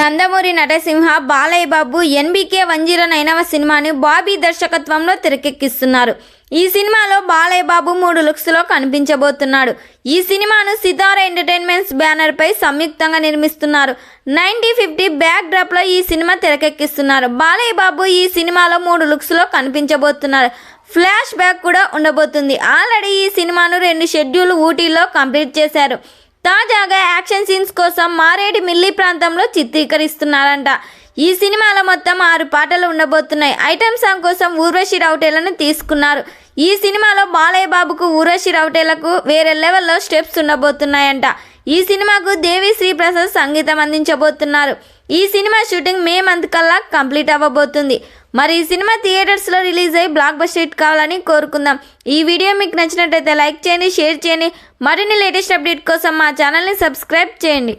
నందమూరి నటసింహ Balayya Babu NBK 109వ సినిమాని బాబీ దర్శకత్వంలో తెరకెక్కిస్తున్నారు. ఈ సినిమాలో బాలయ్య బాబు 3 లుక్స్లో కనిపించబోతున్నాడు. ఈ సినిమాను సితారా ఎంటర్టైన్మెంట్స్ బ్యానర్ పై సంయుక్తంగా నిర్మిస్తున్నారు. 1950 బ్యాక్ డ్రాప్ లో ఈ సినిమా తెరకెక్కిస్తున్నారు. బాలయ్య బాబు ఈ సినిమాలో 3 లుక్స్లో కనిపించబోతున్నారు. ఫ్లాష్ బ్యాక్ కూడా ఉండబోతుంది. ఆల్రెడీ ఈ సినిమాను 2 షెడ్యూల్ ఊటీలో కంప్లీట్ చేశారు. తాజాగా యాక్షన్ సీన్స్ కోసం మారేడుమిల్లి ప్రాంతంలో చిత్రీకరిస్తున్నారంట. ఈ సినిమాలో మొత్తం 6 పాటలు ఉండబోతున్నాయి. ఐటమ్ సాంగ్ కోసం ఊర్వశి రౌటేలను తీసుకున్నారు. ఈ సినిమాలో బాలయ్య బాబుకు ఊర్వశి రౌటేలకు వేరే లెవెల్లో స్టెప్స్ ఉండబోతున్నాయంట. ఈ సినిమాకు దేవి శ్రీ ప్రసాద్ సంగీతం అందించబోతున్నారు. ఈ సినిమా షూటింగ్ మే మంత్ కల్లా కంప్లీట్ అవ్వబోతుంది. మరి ఈ సినిమా థియేటర్స్లో రిలీజ్ అయ్యి బ్లాక్ బస్టర్ హిట్ కావాలని కోరుకుందాం. ఈ వీడియో మీకు నచ్చినట్టయితే లైక్ చేయండి, షేర్ చేయండి. మరిన్ని లేటెస్ట్ అప్డేట్ కోసం మా ఛానల్ని సబ్స్క్రైబ్ చేయండి.